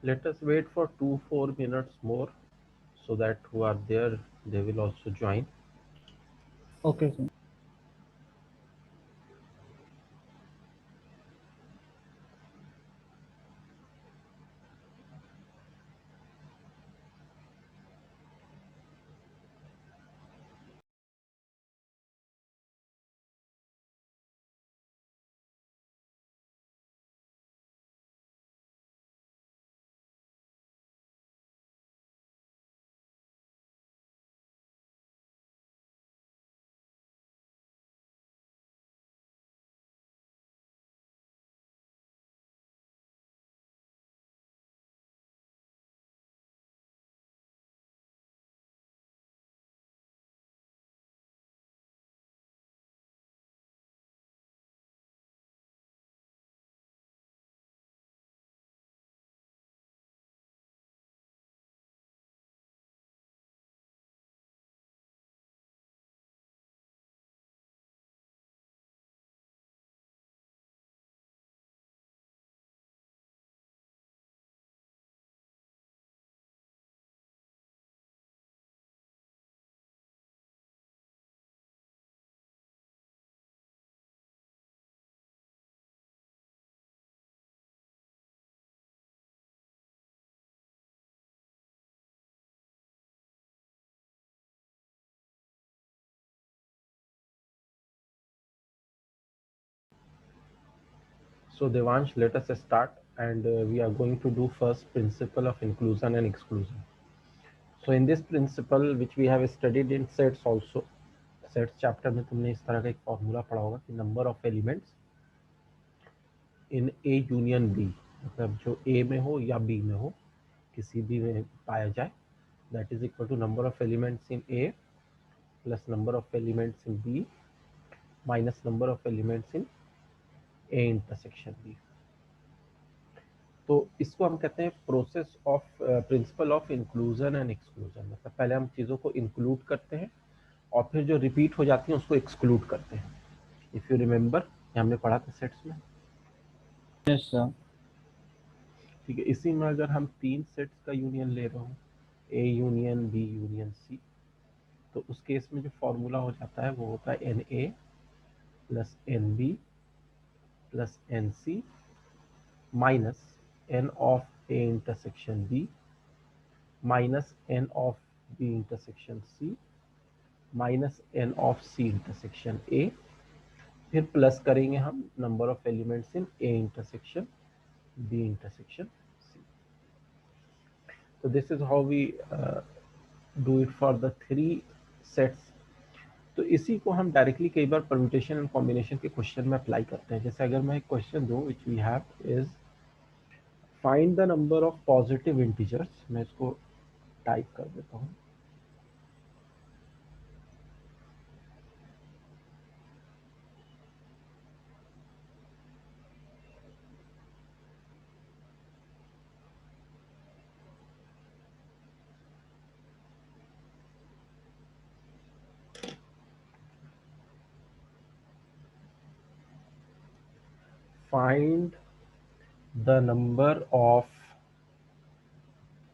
Let us wait for 2-4 minutes more so that who are there they will also join. Okay, sir. So Devansh, let us start, and we are going to do first principle of inclusion and exclusion. So in this principle which we have studied in sets also, sets chapter में तुमने इस तरह का एक formula पढ़ा होगा कि number of elements in A union B, मतलब जो ए में हो या बी में हो, किसी भी में पाया जाए, that is equal to number of elements in A plus number of elements in B minus number of elements in A intersection B. तो इसको हम कहते हैं process of principle of inclusion and exclusion. मतलब पहले हम चीज़ों को इंक्लूड करते हैं और फिर जो रिपीट हो जाती हैं उसको एक्सक्लूड करते हैं. इफ़ यू रिमेंबर, हमने पढ़ा था सेट्स में. Yes, sir. ठीक है, इसी में अगर हम तीन सेट्स का यूनियन ले रहे हो, A union B union C, तो उस केस में जो फॉर्मूला हो जाता है वो होता है N A plus N B plus N C minus N of A intersection B minus N of B intersection C minus N of C intersection A, फिर प्लस करेंगे हम number of elements in A intersection B intersection C. तो this is how we do it for the three sets. तो इसी को हम directly कई बार परम्यूटेशन एंड कॉम्बिनेशन के क्वेश्चन में अप्लाई करते हैं. जैसे अगर मैं एक क्वेश्चन दूं which we have is find the number of positive integers, मैं इसको टाइप कर देता हूँ. Find the number of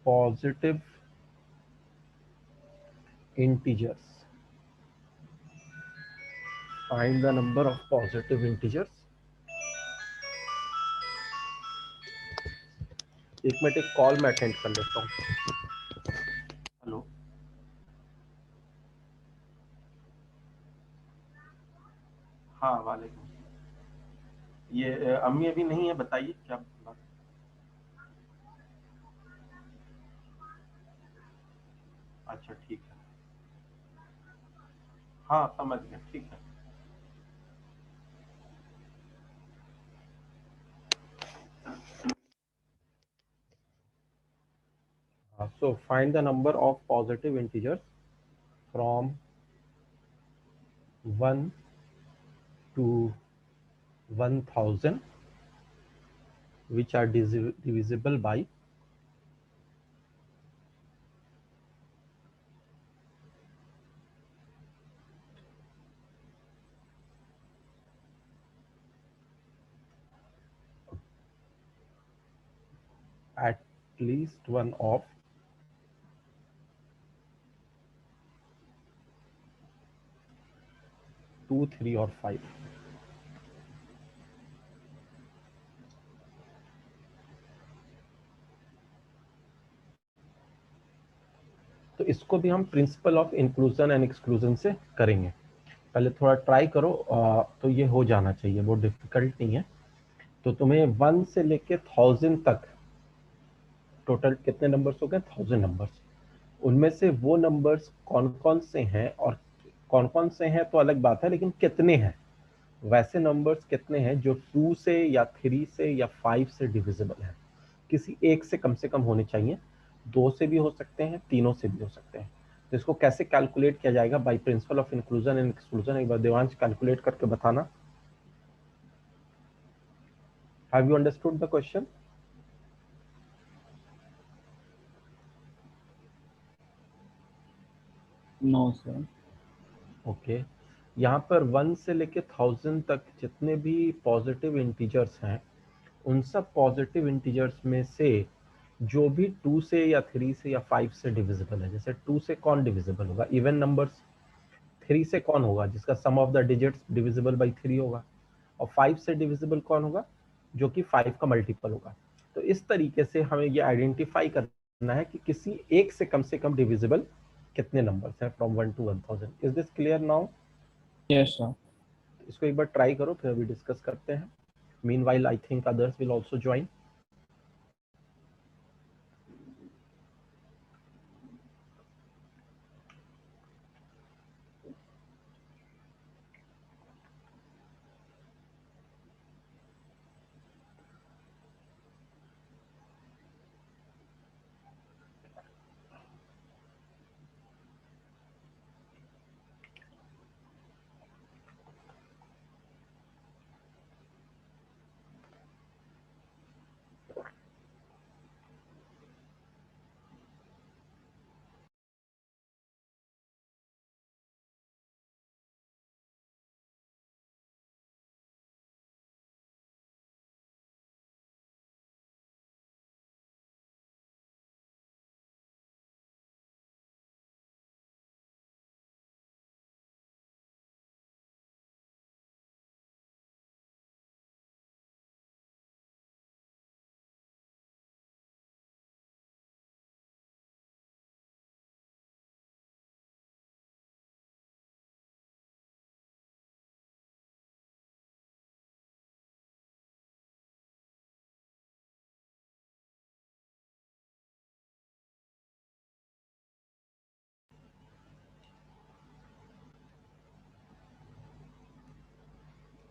positive integers. Find the number of positive integers. एक मिनट, एक कॉल मैं अटेंड कर लेता हूँ. हेलो. हाँ, वालेकुम. ये अम्मी अभी नहीं है, बताइए क्या बात. अच्छा ठीक है. हाँ समझ गया, ठीक है. So find the number of positive integers from 1 to 1000 which are divisible by at least one of two, three और फाइव। तो इसको भी हम principal of inclusion and exclusion से करेंगे। पहले थोड़ा ट्राई करो, तो ये हो जाना चाहिए, वो डिफिकल्ट नहीं है। तो तुम्हें 1 से लेके 1000 तक टोटल कितने नंबर्स हो गए? 1000 नंबर्स। उनमें से वो नंबर्स कौन कौन से हैं, और कौन कौन से हैं तो अलग बात है, लेकिन कितने हैं, वैसे नंबर्स कितने हैं जो 2 से या 3 से या 5 से डिविजिबल है। किसी एक से कम होने चाहिए, 2 से भी हो सकते हैं, तीनों से भी हो सकते हैं। तो इसको कैसे कैलकुलेट किया जाएगा? By principle of inclusion and exclusion. एक बार देवांश कैलकुलेट करके बताना। Have you understood the question? No sir. Okay. यहाँ पर 1 से लेके 1000 तक जितने भी पॉजिटिव इंटीजर्स हैं, उन सब पॉजिटिव इंटीजर्स में से जो भी 2 से या 3 से या 5 से डिविजिबल है, जैसे 2 से कौन डिविजिबल होगा? Even numbers. 3 से कौन होगा? जिसका sum of the digits divisible by 3 होगा। और 5 से डिविजिबल कौन होगा? जो कि 5 का मल्टीपल होगा। तो इस तरीके से हमें ये आइडेंटिफाई करना है कि किसी एक से कम डिविजिबल कितने नंबर्स हैं from 1 to 1000। Is this clear now? Yes sir. इसको एक बार ट्राई करो, फिर अभी डिस्कस करते हैं। Meanwhile I think others will also join.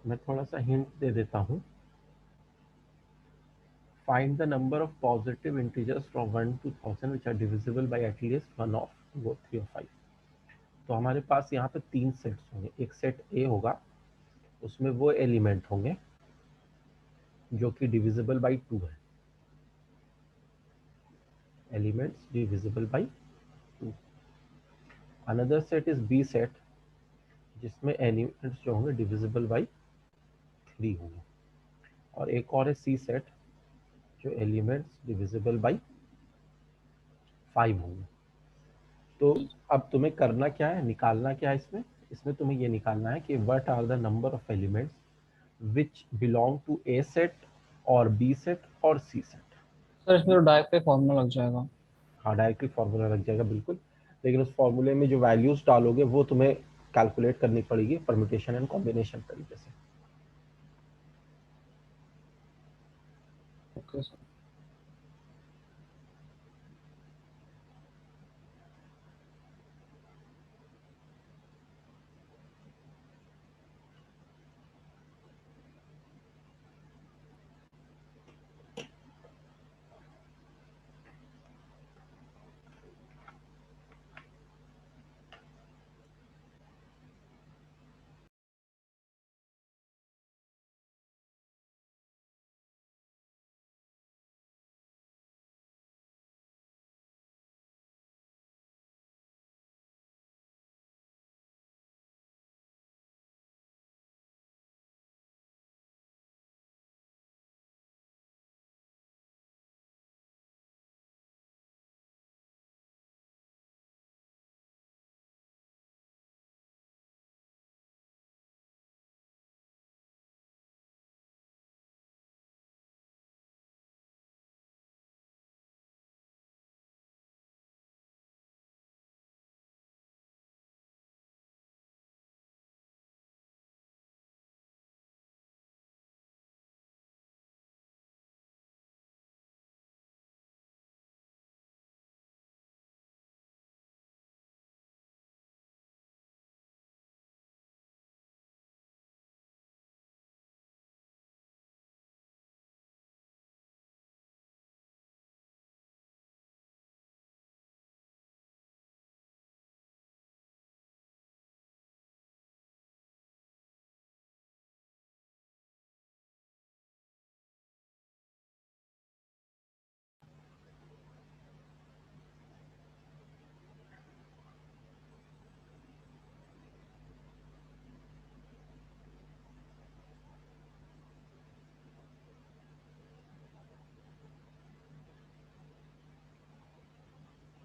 मैं थोड़ा सा हिंट दे देता हूँ। Find the number of positive integers from 1 to 1000 which are divisible by at least one of 2 or 3 or 5। तो हमारे पास यहाँ पे 3 सेट्स होंगे। एक सेट ए होगा, उसमें वो एलिमेंट होंगे जो कि डिविजिबल बाई 2 है। Elements divisible by 2। Another set is B set, जिसमें एलिमेंट्स जो होंगे डिविजिबल बाई 3 होंगे। और एक और है सी सेट, जो एलिमेंट्स डिविजिबल बाई 5 होंगे। तो अब तुम्हें करना क्या है, निकालना क्या है इसमें? इसमें तुम्हें ये निकालना है कि what are the number of elements which belong to A set और बी सेट और सी सेट। सर इसमें तो डायरेक्ट पे फॉर्मूला लग जाएगा। हाँ, डायरेक्टली फॉर्मूला लग जाएगा बिल्कुल, लेकिन उस फॉर्मूले में जो वैल्यूज डालोगे वो तुम्हें कैलकुलेट करनी पड़ेगी परम्यूटेशन एंड कॉम्बिनेशन तरीके से। Okay sir.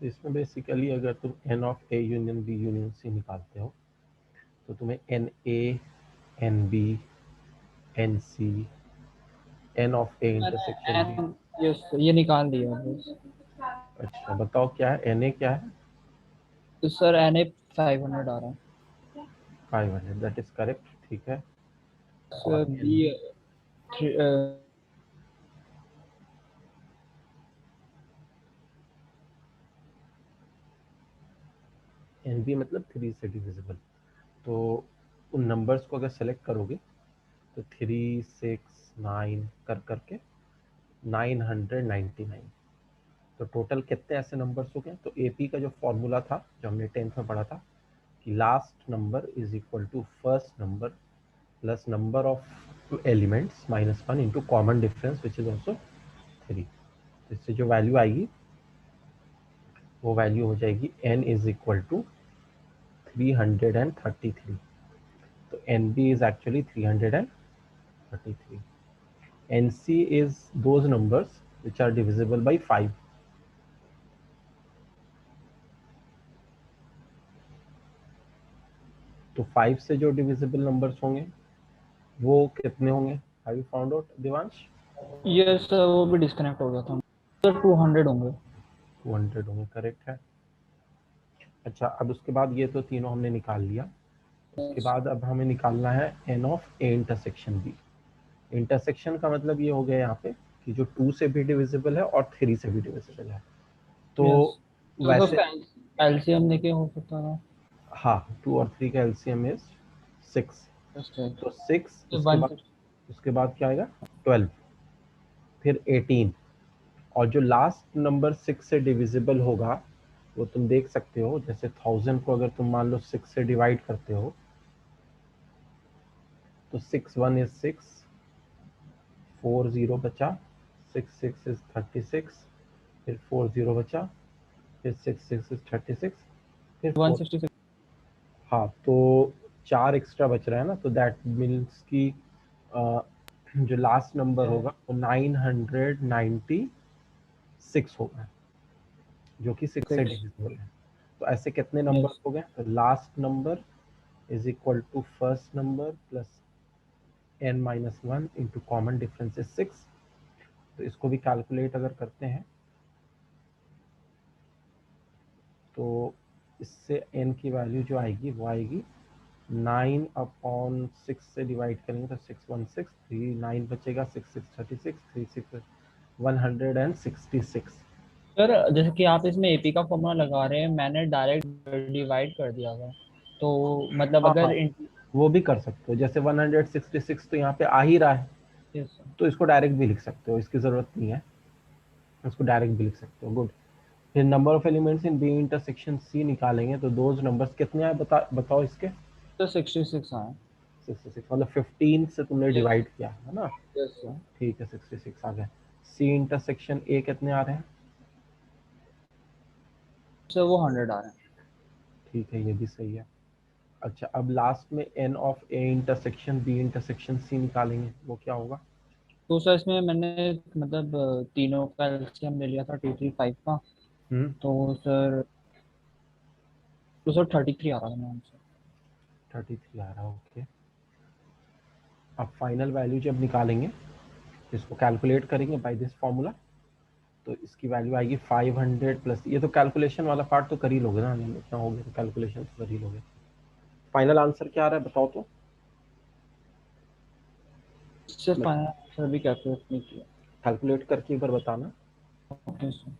इसमें बेसिकली अगर तुम N of A union B union C निकालते हो तो तुम्हें N A, N B, N C, N of A मैंने इंटरसेक्शन बी। एन, यस ये निकाल दिया बस। अच्छा बताओ क्या है, एन ए क्या है? तो सर एन ए 500 आ रहा है। 500, दैट इज करेक्ट, ठीक है। सर और B n B, n B मतलब 3 से डिविजिबल। तो उन नंबर्स को अगर सेलेक्ट करोगे तो 3, 6, 9 कर करके 999। तो टोटल कितने ऐसे नंबर्स हो गए? तो एपी का जो फॉर्मूला था जो हमने 10th में पढ़ा था कि last number is equal to first number plus number of elements minus one into common difference which is also 3। तो इससे जो वैल्यू आएगी वो वैल्यू हो जाएगी n इज इक्वल टू 333। तो n B is actually 333। N C is those numbers which are divisible by 5। तो 5 से जो डिविजिबल नंबर्स होंगे वो कितने होंगे? Have you found out Divansh? Yes sir वो भी डिस्कनेक्ट हो गया था। सर 200 होंगे। 200 होंगे, करेक्ट है। अच्छा अब उसके बाद ये तो तीनों हमने निकाल लिया। उसके Yes. बाद अब हमें निकालना है n of A intersection B. Intersection का मतलब ये हो गया यहाँ पे कि जो 2 से भी डिविजिबल है और 3 से भी डिविजिबल है। तो यस तो सर वैसे उसका एलसीएम लेके हो सकता था। हाँ, 2 और 3 का एलसीएम इज 6। Yes sir. तो 6 तो उसके बाद, 160। उसके बाद क्या आएगा? 12, फिर 18। और जो लास्ट नंबर 6 से डिविजिबल होगा वो तुम देख सकते हो, जैसे 1000 को अगर तुम मान लो 6 से डिवाइड करते हो तो 6 1 is 6, 4 0 बचा, 6 6 is 36, फिर 4 0 बचा, फिर 6 6 is 36, फिर 4। 166। हाँ तो 4 एक्स्ट्रा बच रहा है ना, तो दैट मीन्स कि जो लास्ट नंबर होगा वो 996 होगा, जो कि 6 से डिविजिबल है। तो ऐसे कितने नंबर यस हो गए? तो last number is equal to first number plus n minus one into common difference is 6। तो इसको भी कैलकुलेट अगर करते हैं तो इससे n की वैल्यू जो आएगी वो आएगी 9/6 से डिवाइड करेंगे तो 616, 9 बचेगा, 6 6 36, 166। सर जैसे कि आप इसमें एपी का फॉर्मूला लगा रहे हैं, मैंने डायरेक्ट डिवाइड कर दिया था। तो मतलब हाँ अगर हाँ, वो भी कर सकते हो, जैसे 166 तो यहाँ पे आ ही रहा है यस सर। तो इसको डायरेक्ट भी लिख सकते हो, इसकी ज़रूरत नहीं है, इसको डायरेक्ट भी लिख सकते हो। गुड। फिर number of elements in B intersection C निकालेंगे तो दोज नंबर्स कितने आए बताओ इसके? तो 66 आए। 66 मतलब 15 से तुमने यस डिवाइड किया है ना? Yes sir. ठीक है, 66 आ गए। सी इंटरसेक्शन ए कितने आ रहे हैं? सर वो 100 आ रहे हैं। ठीक है, ये भी सही है। अच्छा अब लास्ट में n of A intersection B intersection C निकालेंगे, वो क्या होगा? तो सर इसमें मैंने मतलब तीनों का एलसीएम ले लिया था 235 का। हम्म, तो सर 33 आ रहा था मेरे आंसर। 33 आ रहा है, ओके। अब फाइनल वैल्यू जब निकालेंगे इसको कैलकुलेट करेंगे बाय दिस फॉर्मूला, तो इसकी वैल्यू आएगी 500 प्लस, ये तो कैलकुलेशन वाला पार्ट तो कर ही लोगे ना, इतना हो गया तो कैलकुलेशन तो कर ही लोगे। फाइनल आंसर क्या आ रहा है बताओ तो? इससे फाइनल आंसर भी कैलकुलेट नहीं किया। कैलकुलेट करके एक बार बताना। Okay sir.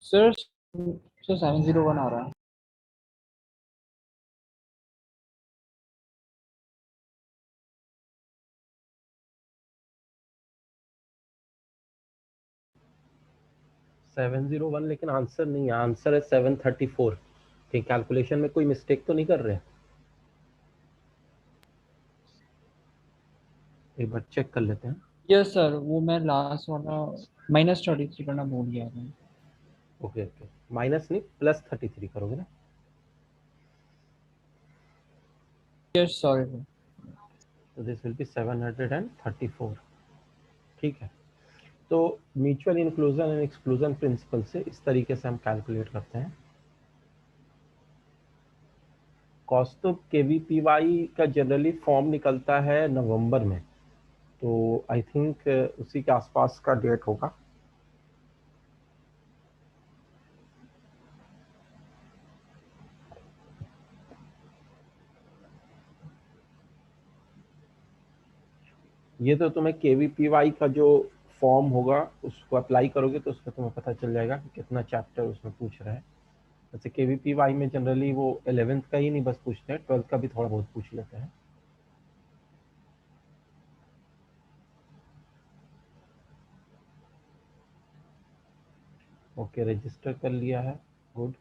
सर 701 आ रहा है। सेवन जीरो वन, लेकिन आंसर नहीं है, आंसर है 734। ठीक, कैलकुलेशन में कोई मिस्टेक तो नहीं कर रहे हैं? एक बार चेक कर लेते हैं। यस सर, वो मैं लास्ट वाला -33 करना भूल गया था। ओके ओके, माइनस नहीं, +33 करोगे ना? Yes sorry sir. तो दिस विल बी 734। ठीक है, तो mutual inclusion and exclusion principle से इस तरीके से हम कैलकुलेट करते हैं। कौस्तुभ केवीपीवाई का जनरली फॉर्म निकलता है नवंबर में, तो आई थिंक उसी के आसपास का डेट होगा। ये तो तुम्हें केवीपीवाई का जो फॉर्म होगा उसको अप्लाई करोगे तो उसमें तुम्हें पता चल जाएगा कि कितना चैप्टर उसमें पूछ रहा है। वैसे केवीपीवाई में जनरली वो 11th का ही नहीं बस पूछते हैं, 12th का भी थोड़ा बहुत पूछ लेते हैं। ओके, रजिस्टर कर लिया है, गुड।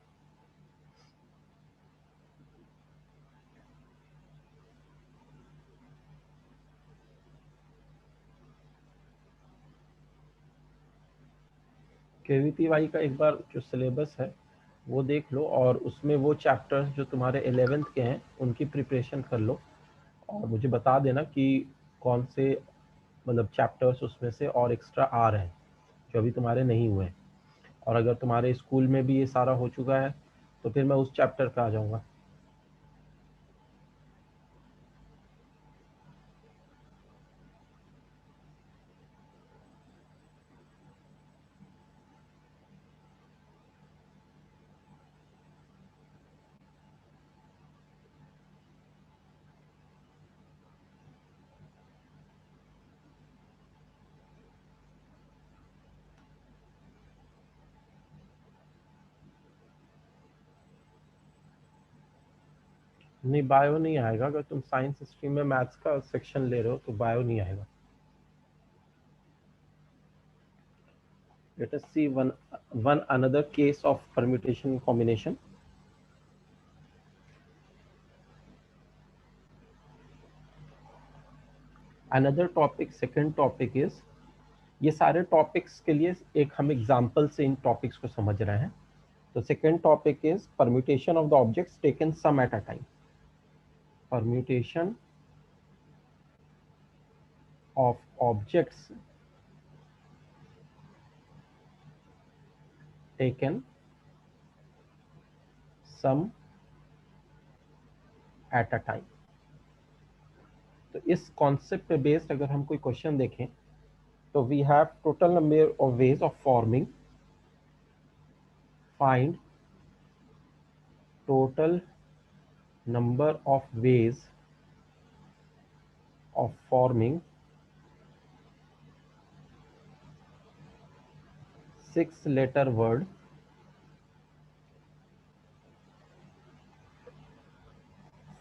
केवीपीवाई का एक बार जो सिलेबस है वो देख लो, और उसमें वो चैप्टर्स जो तुम्हारे 11th के हैं उनकी प्रिपरेशन कर लो, और मुझे बता देना कि कौन से मतलब चैप्टर्स उसमें से और एक्स्ट्रा आ रहे हैं जो अभी तुम्हारे नहीं हुए हैं। और अगर तुम्हारे स्कूल में भी ये सारा हो चुका है तो फिर मैं उस चैप्टर पे आ जाऊंगा। नहीं, बायो नहीं आएगा। अगर तुम साइंस स्ट्रीम में मैथ्स का सेक्शन ले रहे हो तो बायो नहीं आएगा। Let us see one another case of permutation combination. Another topic, second topic is, ये सारे टॉपिक्स के लिए एक हम एग्जांपल से इन टॉपिक्स को समझ रहे हैं। तो second topic is permutation of the objects taken some at a time. Permutation of objects taken some at a time। तो इस कॉन्सेप्ट पे बेस्ड अगर हम कोई क्वेश्चन देखें तो we have total number of ways of forming, find total number of ways of forming 6-letter word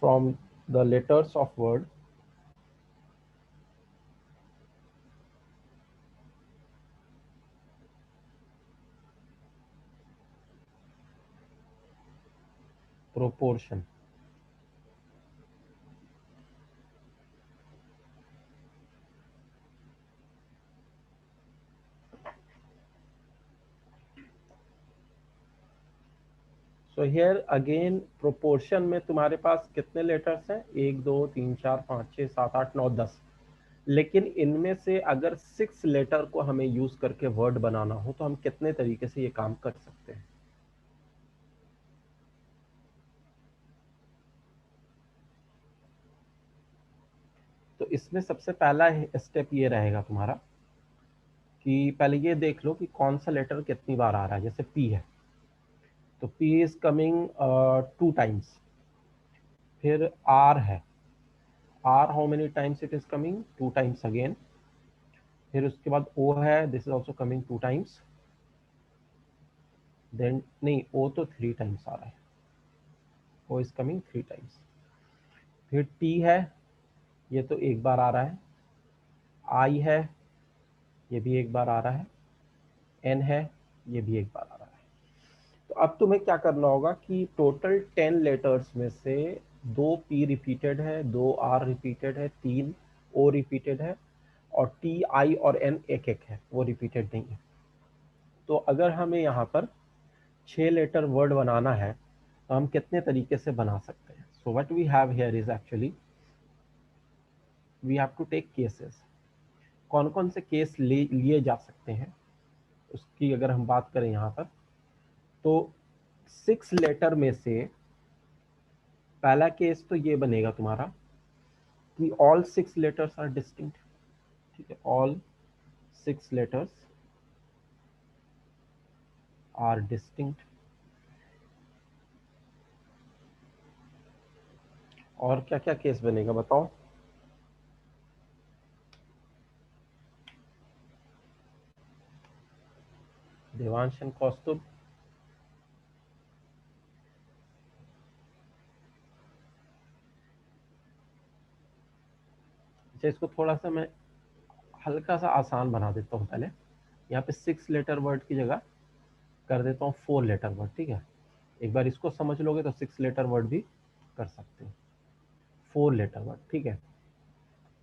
from the letters of word proportion। So here again proportion में तुम्हारे पास कितने लेटर्स हैं? 1 2 3 4 5 6 7 8 9 10। लेकिन इनमें से अगर 6 लेटर को हमें यूज करके वर्ड बनाना हो तो हम कितने तरीके से ये काम कर सकते हैं? तो इसमें सबसे पहला स्टेप ये रहेगा तुम्हारा कि पहले ये देख लो कि कौन सा लेटर कितनी बार आ रहा है। जैसे पी है तो पी इज कमिंग 2 टाइम्स। फिर आर है, R how many times it is coming? 2 times again. फिर उसके बाद ओ है, this is also coming 2 times. Then नहीं, ओ तो 3 टाइम्स आ रहा है, ओ इज कमिंग 3 टाइम्स। फिर टी है, ये तो एक बार आ रहा है। आई है, ये भी एक बार आ रहा है। एन है, ये भी एक बार आ रहा है। तो अब तुम्हें क्या करना होगा कि टोटल 10 लेटर्स में से 2 पी रिपीटेड है, 2 आर रिपीटेड है, 3 ओ रिपीटेड है, और टी आई और एन एक एक है, वो रिपीटेड नहीं है। तो अगर हमें यहाँ पर 6 लेटर वर्ड बनाना है तो हम कितने तरीके से बना सकते हैं? So what we have here is actually we have to take cases. कौन कौन से केस लिए जा सकते हैं उसकी अगर हम बात करें यहाँ पर, तो 6 लेटर में से पहला केस तो ये बनेगा तुम्हारा कि ऑल 6 लेटर्स आर डिस्टिंक्ट। ठीक है, ऑल 6 लेटर्स आर डिस्टिंक्ट। और क्या क्या केस बनेगा बताओ? देवांश एंड कौस्तुभ, अच्छा इसको थोड़ा सा मैं हल्का सा आसान बना देता हूँ पहले। यहाँ पे 6 लेटर वर्ड की जगह कर देता हूँ 4 लेटर वर्ड। ठीक है, एक बार इसको समझ लोगे तो 6 लेटर वर्ड भी कर सकते हो, 4 लेटर वर्ड। ठीक है,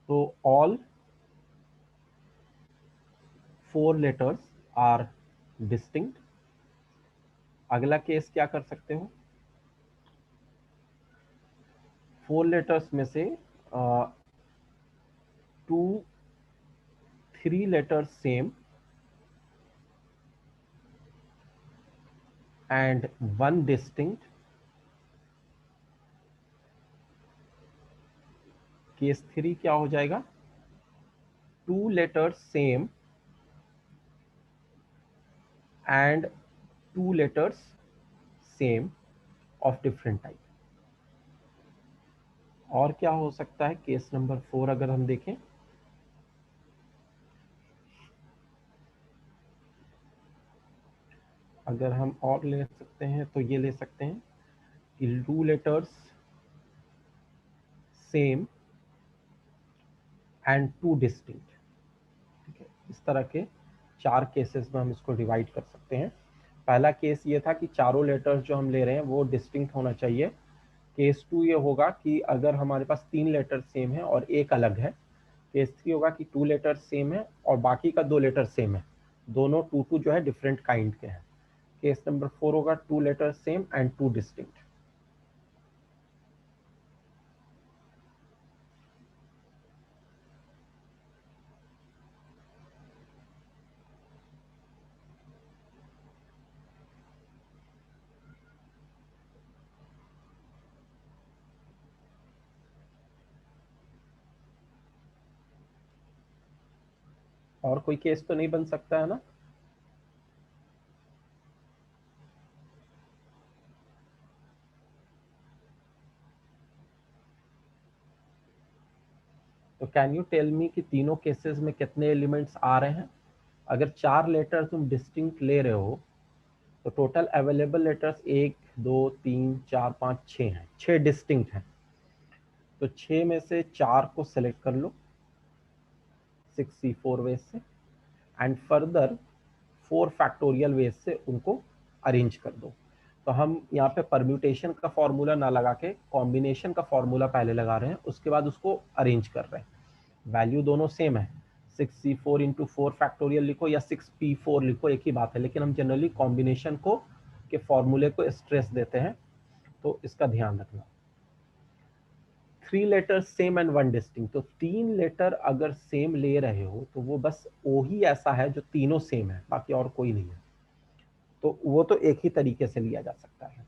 तो ऑल 4 लेटर्स आर डिस्टिंक्ट। अगला केस क्या कर सकते हो? 4 लेटर्स में से 2 3 letters same and 1 distinct. Case 3 क्या हो जाएगा? 2 letters same and 2 letters same of different type. और क्या हो सकता है केस नंबर 4 अगर हम देखें? अगर हम और ले सकते हैं तो ये ले सकते हैं कि 2 लेटर्स सेम एंड 2 डिस्टिंक्ट। ठीक है, इस तरह के 4 केसेस में हम इसको डिवाइड कर सकते हैं। पहला केस ये था कि चारों लेटर्स जो हम ले रहे हैं वो डिस्टिंक्ट होना चाहिए। केस 2 ये होगा कि अगर हमारे पास 3 लेटर सेम है और एक अलग है। केस 3 होगा कि 2 लेटर सेम है और बाकी का 2 लेटर सेम है, दोनों 2 जो है डिफरेंट काइंड के हैं। केस नंबर 4 होगा 2 लेटर सेम एंड 2 डिस्टिंक्ट। और कोई केस तो नहीं बन सकता है ना? तो कैन यू टेल मी कि तीनों केसेस में कितने एलिमेंट्स आ रहे हैं? अगर 4 लेटर तुम डिस्टिंक्ट ले रहे हो तो टोटल अवेलेबल लेटर्स 1 2 3 4 5 6 हैं, 6 डिस्टिंक्ट हैं। तो 6 में से 4 को सेलेक्ट कर लो 6C4 वेज से एंड फर्दर 4 फैक्टोरियल वेज से उनको अरेंज कर दो। तो हम यहाँ पे परम्यूटेशन का फॉर्मूला ना लगा के कॉम्बिनेशन का फॉर्मूला पहले लगा रहे हैं, उसके बाद उसको अरेंज कर रहे हैं। वैल्यू दोनों सेम है, 6C4 इंटू 4 फैक्टोरियल लिखो या 6P4 लिखो, एक ही बात है, लेकिन हम जनरली कॉम्बिनेशन को के फॉर्मूले को स्ट्रेस देते हैं, तो इसका ध्यान रखना। 3 लेटर सेम एंड 1 डिस्टिंक्ट, तो 3 लेटर अगर सेम ले रहे हो तो वो बस ओ ही ऐसा है जो तीनों सेम है, बाकी और कोई नहीं है। तो वो तो एक ही तरीके से लिया जा सकता है।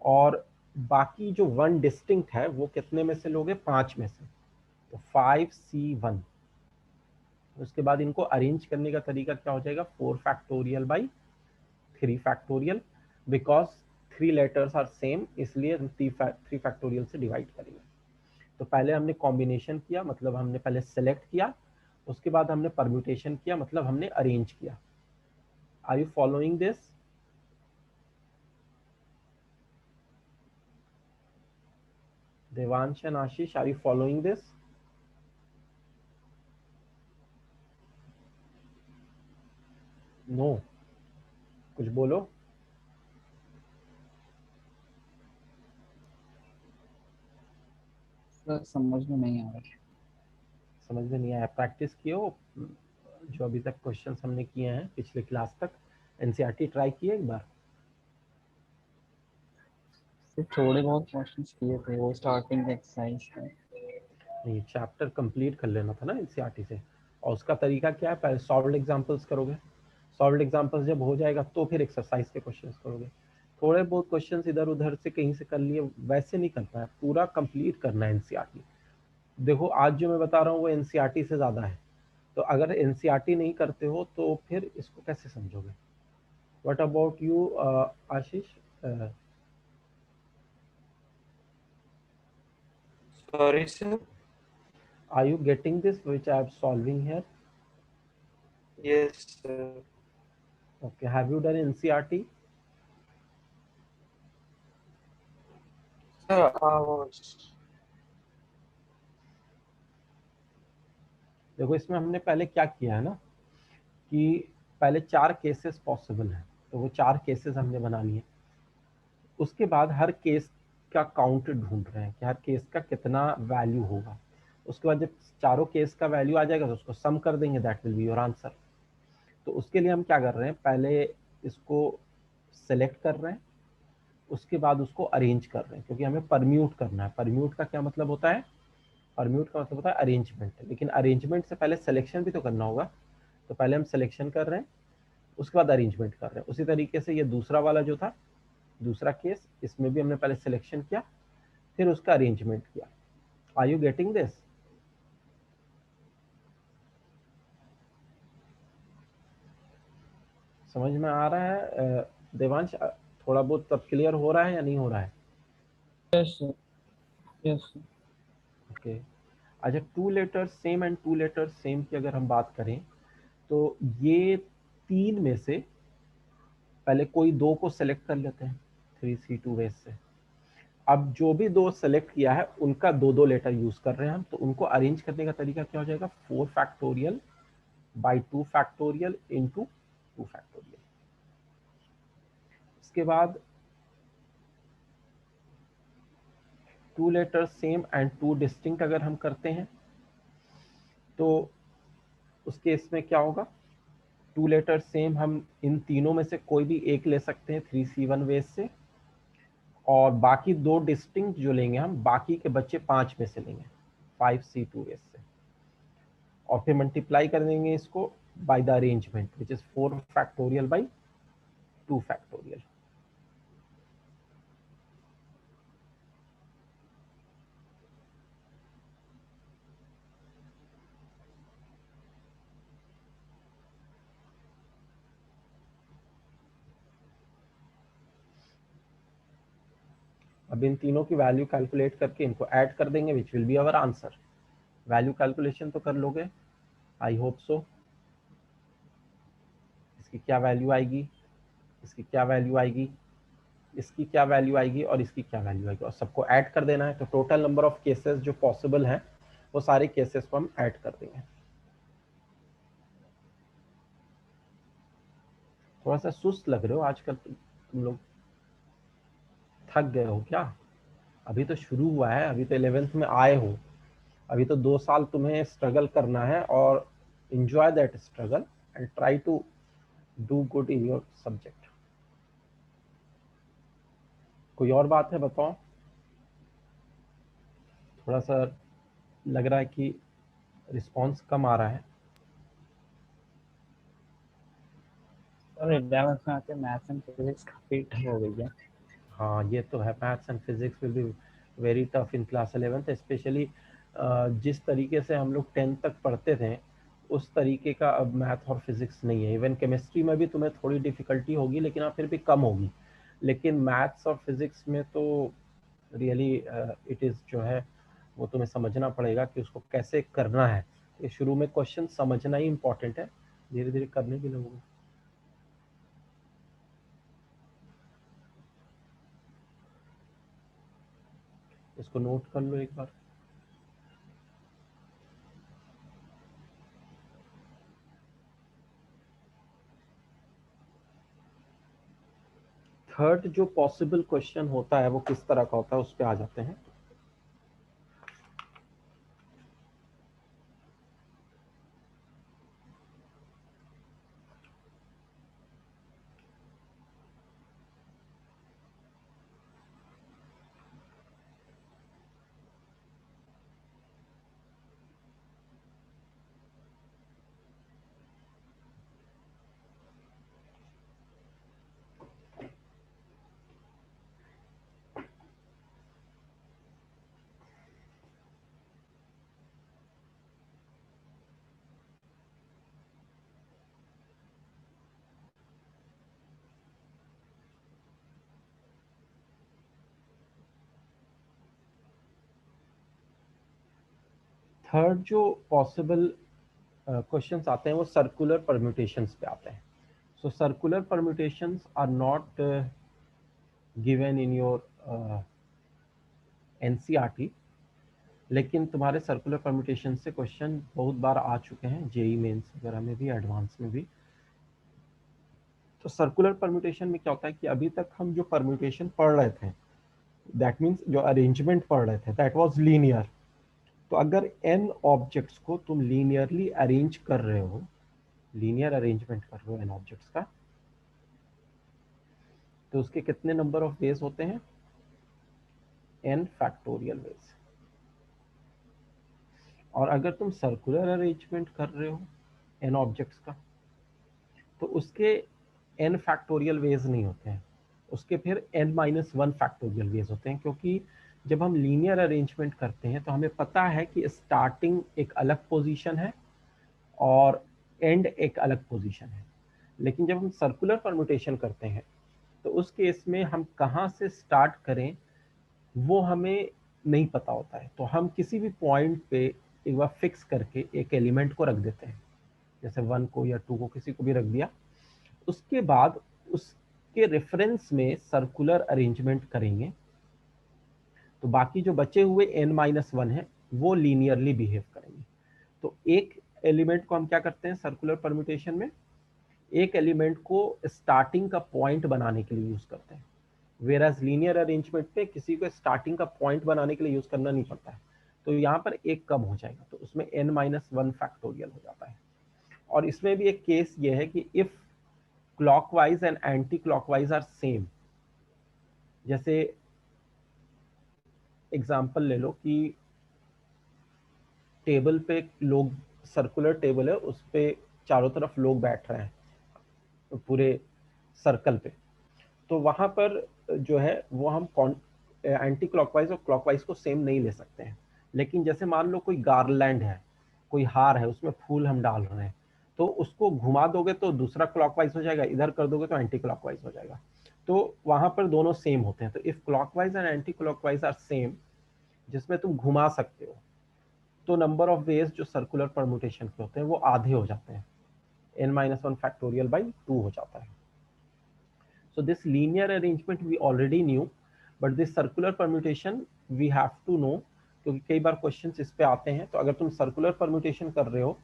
और बाकी जो 1 डिस्टिंक्ट है वो कितने में से लोगे? 5 में से। तो 5C1। उसके बाद इनको अरेंज करने का तरीका क्या हो जाएगा? 4 factorial by 3 factorial, because 3 letters are same, इसलिए 3 फैक्टोरियल से डिवाइड करेंगे। तो पहले हमने कॉम्बिनेशन किया, मतलब हमने पहले सेलेक्ट किया, उसके बाद हमने परम्यूटेशन किया, मतलब हमने अरेंज किया। Are you following this? Devansh and Ashish, are you following this? No. कुछ बोलो. सर समझ में नहीं आ रहा. समझ में नहीं आया. प्रैक्टिस किए हो जो अभी तक क्वेश्चंस हमने किए हैं पिछले क्लास तक? एनसीईआरटी ट्राई किए एक बार? सिर्फ थोड़े बहुत क्वेश्चंस किए थे, वो स्टार्टिंग एक्सरसाइज में. नहीं, चैप्टर कंप्लीट कर लेना था ना एनसीईआरटी से. और उसका तरीका क्या है? पहले सॉल्व्ड एग्जांपल्स करोगे. सॉल्व्ड एग्जांपल्स जब हो जाएगा तो फिर एक्सरसाइज के क्वेश्चंस करोगे. थोड़े बहुत क्वेश्चंस इधर उधर से कहीं से कर लिए वैसे नहीं करना है, पूरा कंप्लीट करना है एनसीईआरटी. देखो आज जो मैं बता रहा हूँ वो एनसीईआरटी से ज़्यादा है. तो अगर एनसीईआरटी नहीं करते हो तो फिर इसको कैसे समझोगे? What about you Ashish? Sorry, sir. Are you getting this which I am solving here? Yes, sir. Okay. Have you done NCRT? Sir, I was. देखो इसमें हमने पहले क्या किया है ना कि पहले 4 केसेस पॉसिबल हैं, तो वो 4 केसेस हमने बना लिए. उसके बाद हर केस का काउंट ढूंढ रहे हैं कि हर केस का कितना वैल्यू होगा. उसके बाद जब चारों केस का वैल्यू आ जाएगा तो उसको सम कर देंगे. That will be your answer. तो उसके लिए हम क्या कर रहे हैं, पहले इसको सेलेक्ट कर रहे हैं, उसके बाद उसको अरेंज कर रहे हैं क्योंकि हमें परम्यूट करना है. परम्यूट का क्या मतलब होता है? परम्यूट का मतलब होता है अरेंजमेंट. लेकिन अरेंजमेंट से पहले सिलेक्शन भी तो करना होगा. तो पहले हम सिलेक्शन कर रहे हैं, उसके बाद अरेंजमेंट कर रहे हैं. उसी तरीके से ये दूसरा वाला जो था, दूसरा केस, इसमें भी हमने पहले सिलेक्शन किया फिर उसका अरेंजमेंट किया. Are you getting this? समझ में आ रहा है देवांश? थोड़ा बहुत तब क्लियर हो रहा है या नहीं हो रहा है? Yes sir. यस. ओके. अच्छा, 2 letters same and 2 letters same की अगर हम बात करें तो ये 3 में से पहले कोई 2 को सेलेक्ट कर लेते हैं 3C2 वेज से. अब जो भी 2 सेलेक्ट किया है उनका 2 लेटर यूज कर रहे हैं हम, तो उनको अरेंज करने का तरीका क्या हो जाएगा? 4 factorial by 2 factorial into 2 factorial. इसके बाद 2 लेटर सेम एंड 2 डिस्टिंक्ट अगर हम करते हैं तो उस केस में क्या होगा? 2 लेटर सेम हम इन तीनों में से कोई भी एक ले सकते हैं 3C1 वेज से, और बाकी 2 डिस्टिंक्ट जो लेंगे हम, बाकी के बच्चे 5 में से लेंगे 5C2 वेज से. और फिर मल्टीप्लाई कर देंगे इसको by the arrangement which is 4 factorial by 2 factorial. अब इन तीनों की वैल्यू कैलकुलेट करके इनको ऐड कर देंगे which will be our answer. Value calculation तो कर लोगे, आई होप सो. इसकी क्या वैल्यू आएगी, इसकी क्या वैल्यू आएगी, इसकी क्या वैल्यू आएगी और इसकी क्या वैल्यू आएगी, और सबको ऐड कर देना है. तो टोटल नंबर ऑफ केसेस जो पॉसिबल हैं वो सारे केसेस को हम ऐड कर देंगे. थोड़ा सा सुस्त लग रहे हो आजकल तुम लोग, थक गए हो क्या? अभी तो शुरू हुआ है, अभी तो 11th में आए हो. अभी तो 2 साल तुम्हें स्ट्रगल करना है और enjoy that struggle and try to do good in your subject. कोई और बात है बताओ? थोड़ा सा लग रहा है कि रिस्पॉन्स कम आ रहा है. और 11th में आके मैथ्स एंड फिजिक्स काफी टफ हो गई है. हाँ ये तो है. Maths and physics will be very tough in class 11th specially. जिस तरीके से हम लोग 10th तक पढ़ते थे उस तरीके का अब मैथ और फिजिक्स नहीं है. इवन केमिस्ट्री में भी तुम्हें थोड़ी डिफिकल्टी होगी लेकिन हाँ फिर भी कम होगी. लेकिन मैथ्स और फिजिक्स में तो रियली इट इज़ जो है वो तुम्हें समझना पड़ेगा कि उसको कैसे करना है. ये शुरू में क्वेश्चन समझना ही इम्पोर्टेंट है, धीरे धीरे करने भी लगोगे. इसको नोट कर लो एक बार। थर्ड जो पॉसिबल क्वेश्चन होता है वो किस तरह का होता है, उस पर आ जाते हैं। थर्ड जो पॉसिबल क्वेश्चंस आते हैं वो सर्कुलर परम्यूटेशंस पे आते हैं। So circular permutations are not given in your NCERT, लेकिन तुम्हारे सर्कुलर परम्यूटेशन से क्वेश्चन बहुत बार आ चुके हैं जेई मेंस वगैरह में भी, एडवांस में भी। तो सर्कुलर परम्यूटेशन में क्या होता है कि अभी तक हम जो परम्यूटेशन पढ़ रहे थे, दैट मीन्स जो अरेंजमेंट पढ़ रहे थे, दैट वाज लीनियर। तो अगर एन ऑब्जेक्ट्स को तुम लीनियरली अरेंज कर रहे हो, लीनियर अरेंजमेंट कर रहे हो एन ऑब्जेक्ट्स का, तो उसके कितने नंबर ऑफ वेज होते हैं? N factorial ways. और अगर तुम सर्कुलर अरेंजमेंट कर रहे हो एन ऑब्जेक्ट्स का, तो उसके एन फैक्टोरियल वेज नहीं होते हैं, उसके फिर n minus one factorial ways होते हैं। क्योंकि जब हम लीनियर अरेंजमेंट करते हैं तो हमें पता है कि स्टार्टिंग एक अलग पोजीशन है और एंड एक अलग पोजीशन है। लेकिन जब हम सर्कुलर परम्यूटेशन करते हैं तो उस केस में हम कहाँ से स्टार्ट करें वो हमें नहीं पता होता है। तो हम किसी भी पॉइंट पे एक बार फिक्स करके एक एलिमेंट को रख देते हैं, जैसे 1 को या 2 को, किसी को भी रख दिया। उसके बाद उसके रेफरेंस में सर्कुलर अरेंजमेंट करेंगे, तो बाकी जो बचे हुए n-1 है वो लीनियरली बिहेव करेंगे। तो एक एलिमेंट को हम क्या करते हैं सर्कुलर परम्यूटेशन में, एक एलिमेंट को स्टार्टिंग का पॉइंट बनाने के लिए यूज करते हैं। वेराज लीनियर अरेंजमेंट में किसी को स्टार्टिंग का पॉइंट बनाने के लिए यूज करना नहीं पड़ता है। तो यहाँ पर एक कम हो जाएगा, तो उसमें n-1 फैक्टोरियल हो जाता है। और इसमें भी एक केस ये है कि if clockwise and anti clockwise are same, जैसे एग्जांपल ले लो कि टेबल पे लोग, सर्कुलर टेबल है, उस पे चारों तरफ लोग बैठ रहे हैं पूरे सर्कल पे। तो वहां पर जो है वो हम एंटी क्लॉकवाइज और क्लॉकवाइज को सेम नहीं ले सकते हैं। लेकिन जैसे मान लो कोई गार्लैंड है, कोई हार है, उसमें फूल हम डाल रहे हैं, तो उसको घुमा दोगे तो दूसरा क्लॉकवाइज हो जाएगा, इधर कर दोगे तो एंटी क्लॉकवाइज हो जाएगा। तो वहां पर दोनों सेम होते हैं। तो if clockwise and anti clockwise are same, जिसमें तुम घुमा सकते हो, तो नंबर ऑफ वेज जो सर्कुलर परम्यूटेशन के होते हैं वो आधे हो जाते हैं, n-1 फैक्टोरियल बाई 2 हो जाता है। So this linear arrangement we already knew, but this circular permutation we have to know, क्योंकि कई बार क्वेश्चंस इस पे आते हैं। तो अगर तुम सर्कुलर परम्यूटेशन कर रहे हो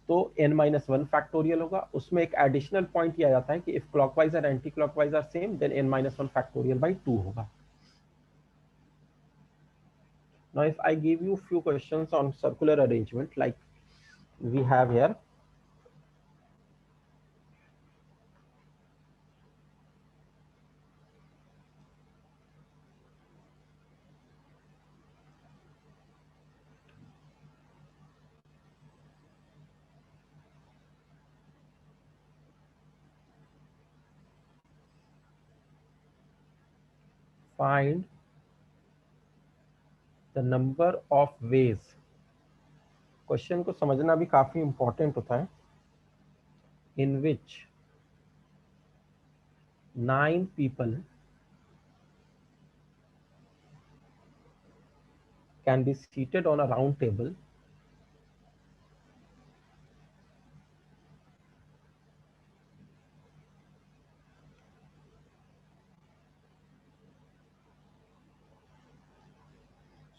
तो n-1 फैक्टोरियल होगा। उसमें एक एडिशनल पॉइंट किया जाता है कि इफ क्लॉकवाइज और anti clockwise are same then n-1 factorial by 2 होगा। Now if I give you few questions on circular arrangement like we have here, find the number of ways। Question को समझना भी काफी इंपॉर्टेंट होता है। in which 9 people can be seated on a round table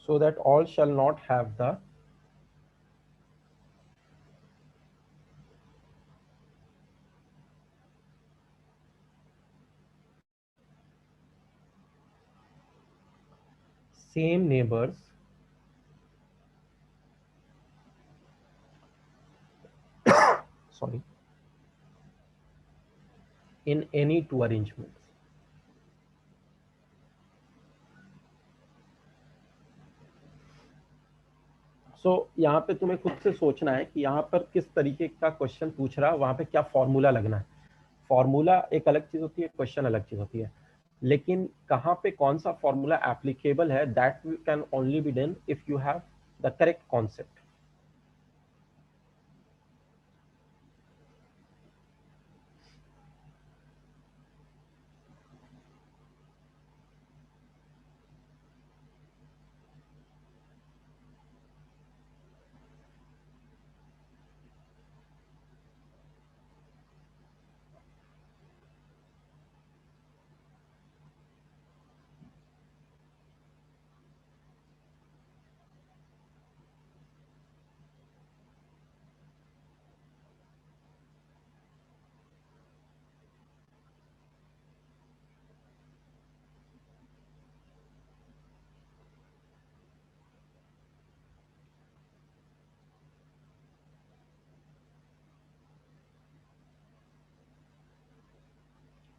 so that all shall not have the same neighbors sorry in any two arrangements. सो यहाँ पे तुम्हें खुद से सोचना है कि यहाँ पर किस तरीके का क्वेश्चन पूछ रहा है, वहां पे क्या फॉर्मूला लगना है. फॉर्मूला एक अलग चीज होती है, क्वेश्चन अलग चीज होती है, लेकिन कहाँ पे कौन सा फॉर्मूला एप्लीकेबल है, that can only be done if you have the correct concept.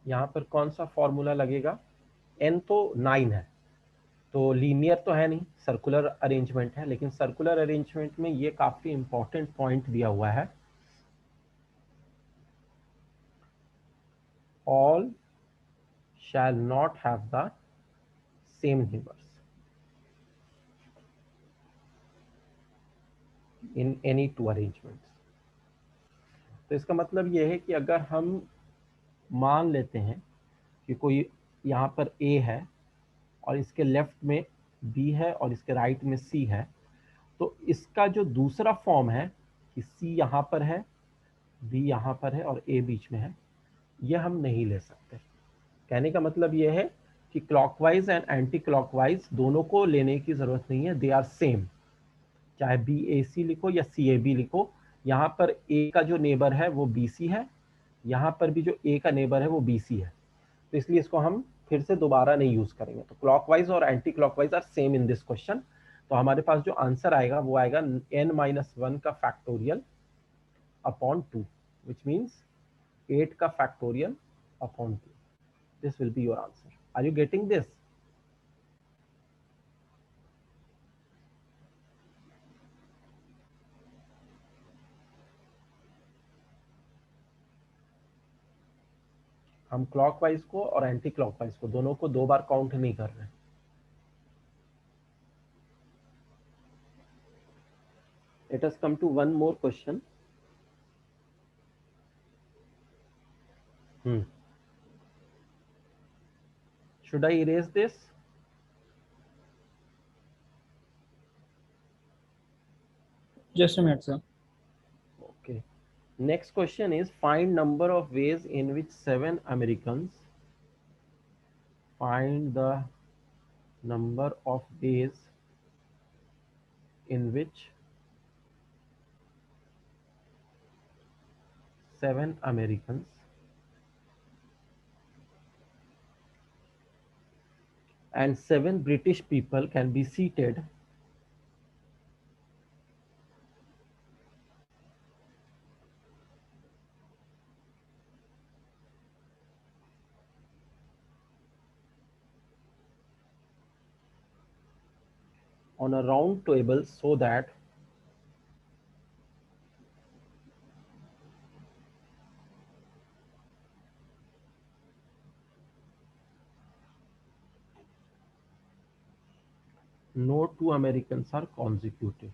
यहाँ पर कौन सा फॉर्मूला लगेगा, n तो 9 है, तो लीनियर तो है नहीं, सर्कुलर अरेंजमेंट है, लेकिन सर्कुलर अरेंजमेंट में ये काफी इंपॉर्टेंट पॉइंट दिया हुआ है, all shall not have the same neighbors in any two arrangements. तो इसका मतलब यह है कि अगर हम मान लेते हैं कि कोई यहाँ पर A है और इसके लेफ्ट में B है और इसके राइट में C है, तो इसका जो दूसरा फॉर्म है कि C यहाँ पर है, B यहाँ पर है और A बीच में है, यह हम नहीं ले सकते. कहने का मतलब यह है कि क्लॉकवाइज एंड एंटी क्लॉकवाइज दोनों को लेने की जरूरत नहीं है, दे आर सेम. चाहे BAC लिखो या CAB लिखो, यहाँ पर A का जो नेबर है वो BC है, यहाँ पर भी जो A का नेबर है वो BC है, तो इसलिए इसको हम फिर से दोबारा नहीं यूज करेंगे. तो क्लॉकवाइज और anti clockwise are same in this question. तो हमारे पास जो आंसर आएगा वो आएगा n-1 का फैक्टोरियल अपॉन 2, विच मीन्स 8 का factorial upon 2. This will be your answer. Are you getting this? हम क्लॉकवाइज को और एंटी क्लॉकवाइज को दोनों को दो बार काउंट नहीं कर रहे. Let us come to one more question. Should I erase this? Just a minute, sir. Okay. Next question is find number of ways in which 7 Americans find the number of ways in which 7 Americans and 7 British people can be seated on a round table so that no two Americans are consecutive.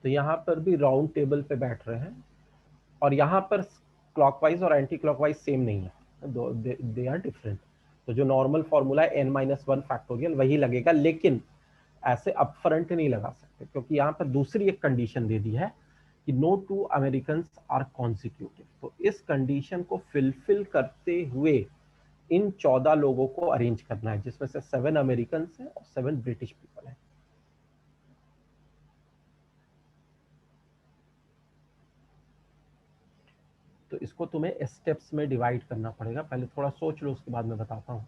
तो यहाँ पर भी round table पे बैठ रहे हैं, और यहाँ पर क्लॉकवाइज और एंटी क्लॉकवाइज सेम नहीं है, दे आर डिफरेंट। तो जो नॉर्मल फॉर्मूला है n-1 फैक्टोरियल वही लगेगा, लेकिन ऐसे अपफ्रंट नहीं लगा सकते, क्योंकि यहाँ पर दूसरी एक कंडीशन दे दी है कि no two American are consecutive. तो इस कंडीशन को फिलफिल करते हुए इन 14 लोगों को अरेंज करना है, जिसमें से 7 अमेरिकन है और 7 ब्रिटिश पीपल है। तो इसको तुम्हें स्टेप्स में डिवाइड करना पड़ेगा, पहले थोड़ा सोच लो, उसके बाद मैं बताता हूँ।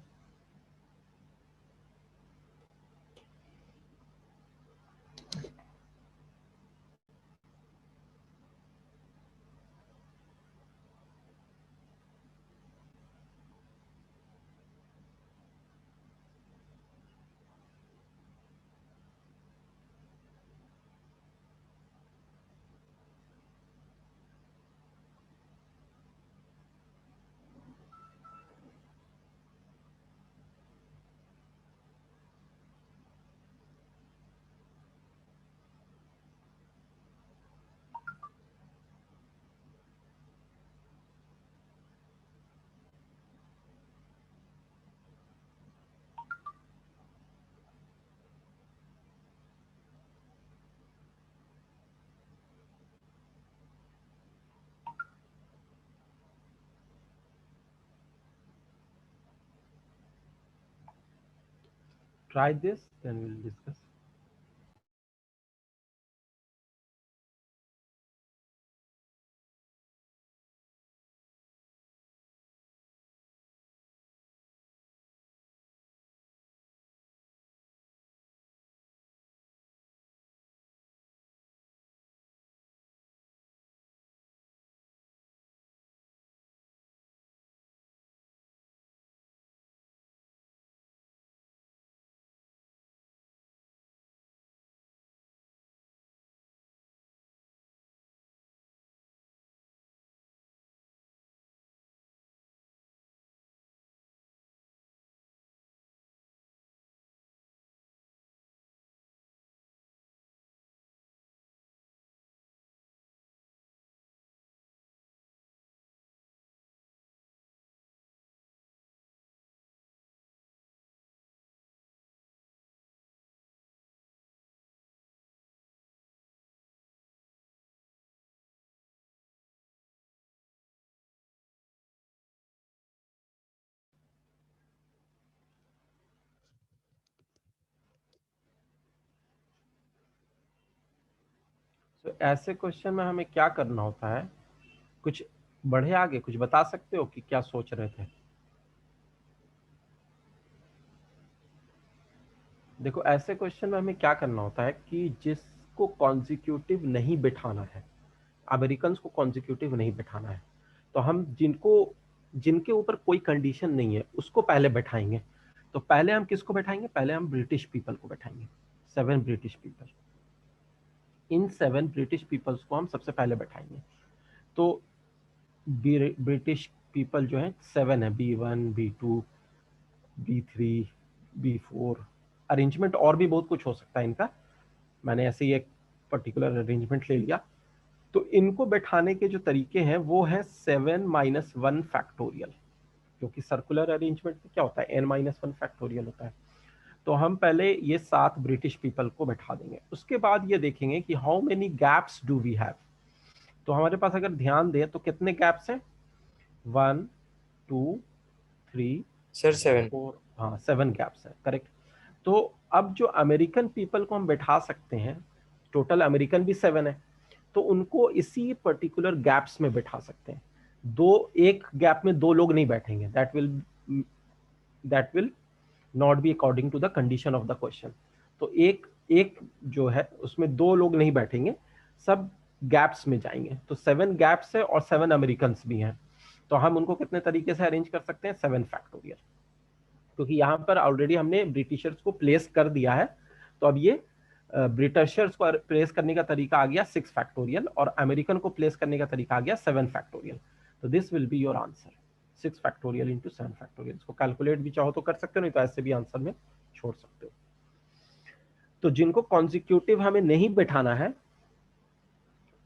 Try this, then we'll discuss. तो ऐसे क्वेश्चन में हमें क्या करना होता है, कुछ बढ़े आगे कुछ बता सकते हो कि क्या सोच रहे थे? देखो, ऐसे क्वेश्चन में हमें क्या करना होता है कि जिसको कॉन्जिक्यूटिव नहीं बिठाना है, अमेरिकन को कॉन्जिक्यूटिव नहीं बिठाना है, तो हम जिनके ऊपर कोई कंडीशन नहीं है उसको पहले बैठाएंगे। तो पहले हम किसको बैठाएंगे? पहले हम ब्रिटिश पीपल को बैठाएंगे, 7 ब्रिटिश पीपल। इन 7 ब्रिटिश पीपल्स को हम सबसे पहले बैठाएंगे। तो ब्रिटिश पीपल जो है 7 है, B1, B2, B3, B4। Arrangement और भी बहुत कुछ हो सकता है इनका, मैंने ऐसे ही एक पर्टिकुलर अरेंजमेंट ले लिया। तो इनको बैठाने के जो तरीके हैं वो है 7-1 फैक्टोरियल, क्योंकि सर्कुलर अरेंजमेंट में क्या होता है, n-1 फैक्टोरियल होता है। तो हम पहले ये 7 ब्रिटिश पीपल को बैठा देंगे, उसके बाद ये देखेंगे कि how many gaps do we have. तो हमारे पास अगर ध्यान दें तो कितने गैप्स हैं? 1, 2, 3, सर 7। 4, हाँ 7 गैप्स हैं, करेक्ट। तो अब जो अमेरिकन पीपल को हम बैठा सकते हैं, टोटल अमेरिकन भी 7 है, तो उनको इसी पर्टिकुलर गैप्स में बैठा सकते हैं। एक गैप में 2 लोग नहीं बैठेंगे, that will not be according to the condition of the question. तो एक जो है उसमें 2 लोग नहीं बैठेंगे, सब गैप्स में जाएंगे। तो 7 गैप्स है और 7 अमेरिकन भी हैं, तो हम उनको कितने तरीके से अरेंज कर सकते हैं? 7 फैक्टोरियल, क्योंकि यहाँ पर ऑलरेडी हमने ब्रिटिशर्स को प्लेस कर दिया है। तो अब ये ब्रिटिशर्स को प्लेस करने का तरीका आ गया 6 फैक्टोरियल, और अमेरिकन को प्लेस करने का तरीका आ गया 7 फैक्टोरियल। तो this will be your answer, 6 factorial into 7 factorial. इसको कैलकुलेट भी चाहो तो कर सकते हो, नहीं तो ऐसे भी आंसर में छोड़ सकते हो। तो जिनको कॉन्जिक्यूटिव हमें नहीं बैठाना है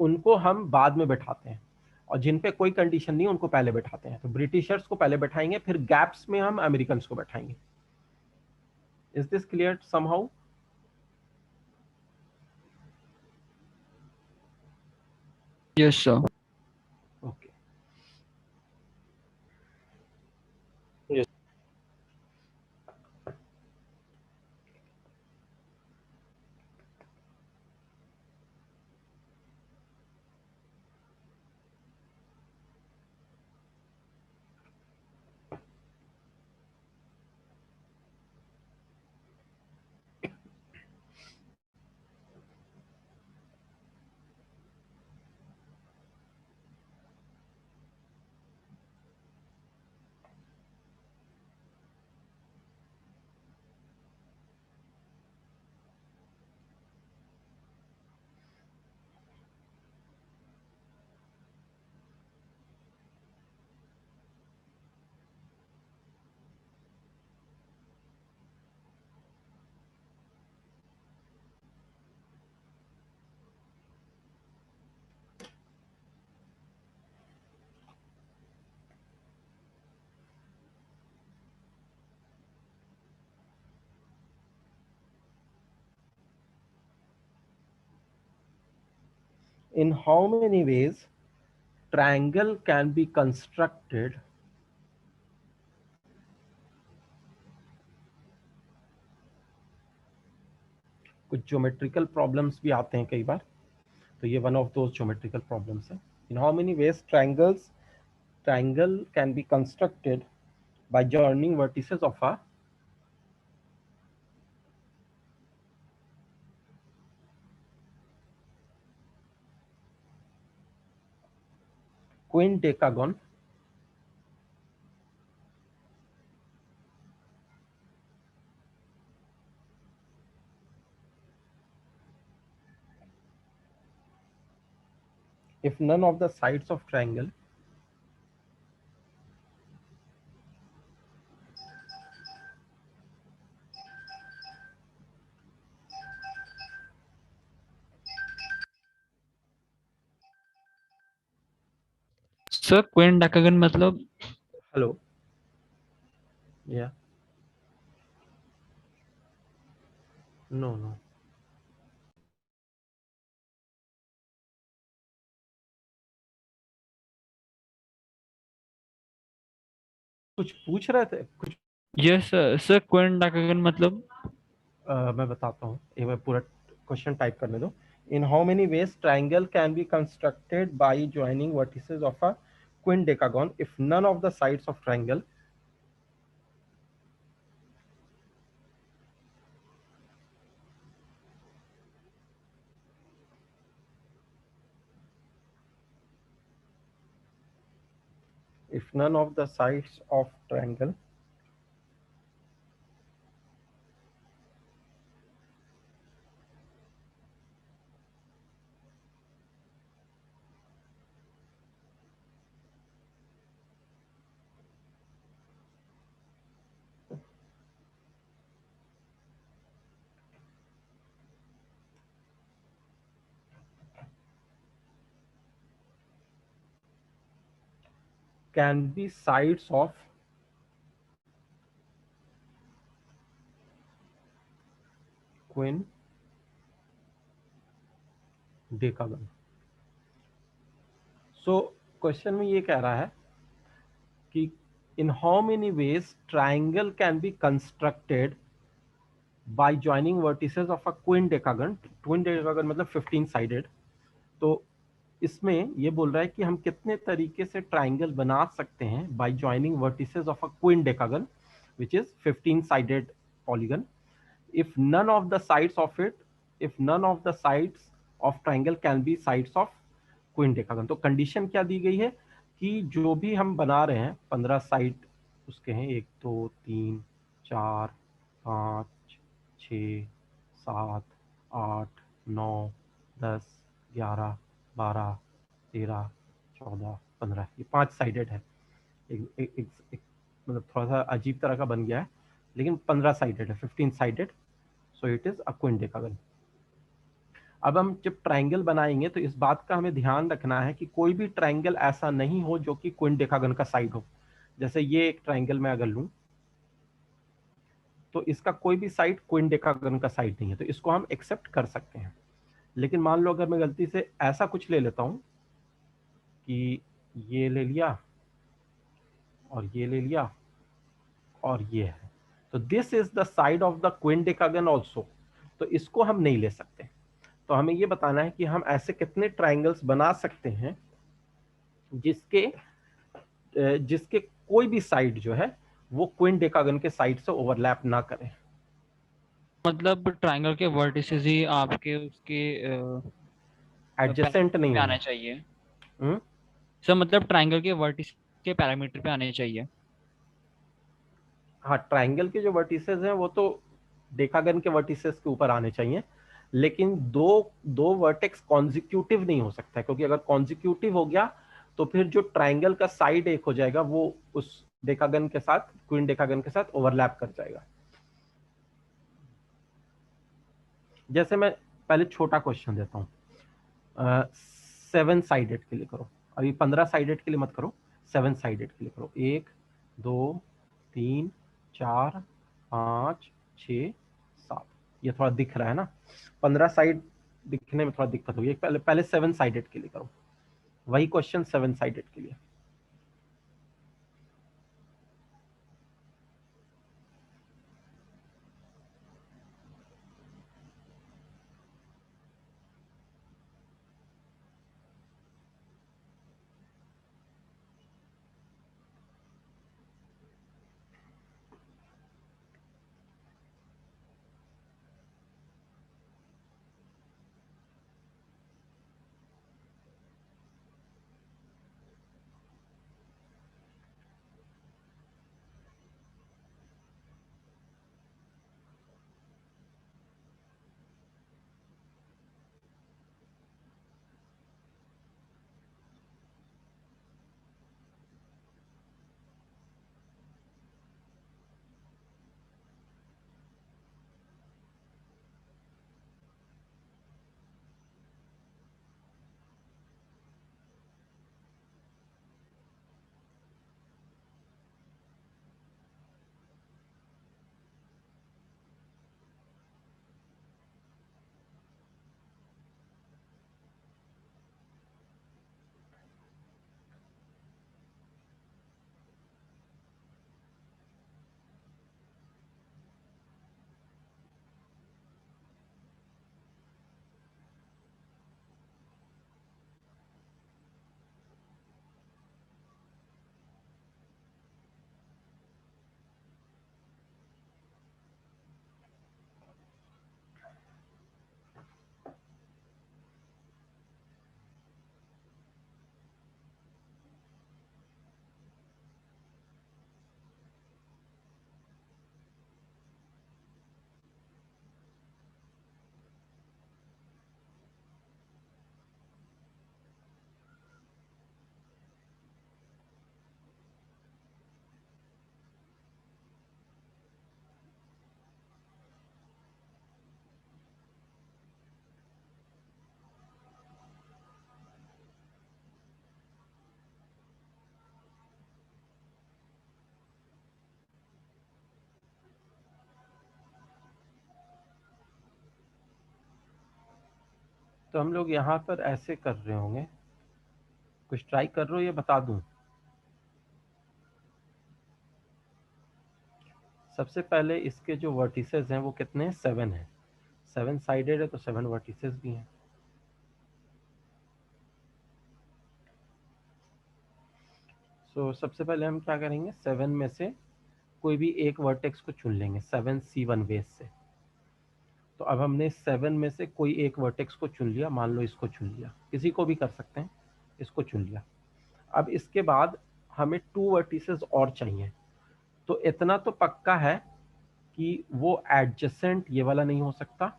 उनको हम बाद में बैठाते हैं, और जिन पे कोई कंडीशन नहीं उनको पहले बैठाते हैं। तो ब्रिटिशर्स को पहले बैठाएंगे, फिर गैप्स में हम अमेरिकन को बैठाएंगे। Is this clear somehow? Yes sir. Okay. Yes. In how many ways triangle can be constructed कुछ ज्योमेट्रिकल प्रॉब्लम्स भी आते हैं कई बार, तो ये one of those geometrical problems है। In how many ways triangle can be constructed by joining vertices of a quindecagon if none of the sides of triangle sir queen decagon मतलब? hello yeah no कुछ पूछ रहे थे कुछ? Yes sir, queen decagon मतलब? मैं बताता हूँ, एक बार पूरा क्वेश्चन टाइप करने दो। इन how many veg triangle can be constructed by joining vertices of a quindecagon if none of the sides of triangle if none of the sides of triangle can be sides of quindecagon। So question में ये कह रहा है कि in how many ways triangle can be constructed by joining vertices of a quindecagon। quindecagon मतलब 15 sided। तो इसमें ये बोल रहा है कि हम कितने तरीके से ट्राइंगल बना सकते हैं by joining vertices of a quindecagon which is 15 sided polygon if none of the sides of it if none of the sides of triangle can be sides of quindecagon। तो कंडीशन क्या दी गई है कि जो भी हम बना रहे हैं 15 साइड उसके हैं, 1 2 3 4 5 6 7 8 9 10 11 12 13 14 15, ये 5 साइडेड है। एक मतलब थोड़ा सा अजीब तरह का बन गया है, लेकिन 15 साइडेड है, 15 sided. So it is a quindecagon. अब हम जब ट्राइंगल बनाएंगे तो इस बात का हमें ध्यान रखना है कि कोई भी ट्राइंगल ऐसा नहीं हो जो कि क्विंडेकागन का साइड हो। जैसे ये एक ट्राइंगल मैं अगर लूं तो इसका कोई भी साइड क्विंडेकागन का साइड नहीं है, तो इसको हम एक्सेप्ट कर सकते हैं। लेकिन मान लो अगर मैं गलती से ऐसा कुछ ले लेता हूं कि ये ले लिया और ये ले लिया और ये है, तो this is the side of the quindecagon also, तो इसको हम नहीं ले सकते। तो हमें ये बताना है कि हम ऐसे कितने ट्राइंगल्स बना सकते हैं जिसके कोई भी साइड जो है वो क्विंडेकागन के साइड से ओवरलैप ना करे। मतलब ट्राइंगल के वर्टिसेस ही आपके उसके एडजेसेंट नहीं पे आना होना। चाहिए। हम्म? सर मतलब ट्राइंगल के वर्टिस के पैरामीटर पे आने चाहिए। हाँ, ट्राइंगल के जो वर्टिसेस हैं वो तो डेकागन के वर्टिसेस के ऊपर आने चाहिए, लेकिन दो दो वर्टेक्स कॉन्जिक्यूटिव नहीं हो सकता है, क्योंकि अगर कॉन्जिक्यूटिव हो गया तो फिर जो ट्राइंगल का साइड एक हो जाएगा वो उस डेकागन के साथ, क्वीन डेकागन के साथ ओवरलैप कर जाएगा। जैसे मैं पहले छोटा क्वेश्चन देता हूँ, 7 साइडेड के लिए करो, अभी 15 साइडेड के लिए मत करो, 7 साइडेड के लिए करो। 1 2 3 4 5 6 7। ये थोड़ा दिख रहा है ना, 15 साइड दिखने में थोड़ा दिक्कत होगी, पहले पहले 7 साइडेड के लिए करो, वही क्वेश्चन 7 साइडेड के लिए। तो हम लोग यहाँ पर ऐसे कर रहे होंगे, कुछ ट्राई कर रहे हो ये बता दूं। सबसे पहले इसके जो वर्टिसेस हैं वो कितने हैं, 7 हैं। 7 साइडेड है तो 7 वर्टिसेस भी हैं। सो सबसे पहले हम क्या करेंगे, 7 में से कोई भी एक वर्टेक्स को चुन लेंगे 7C1 बेस से। तो अब हमने 7 में से कोई एक वर्टेक्स को चुन लिया, मान लो इसको चुन लिया, किसी को भी कर सकते हैं, इसको चुन लिया। अब इसके बाद हमें 2 वर्टिसेस और चाहिए, तो इतना तो पक्का है कि वो एडजेसेंट ये वाला नहीं हो सकता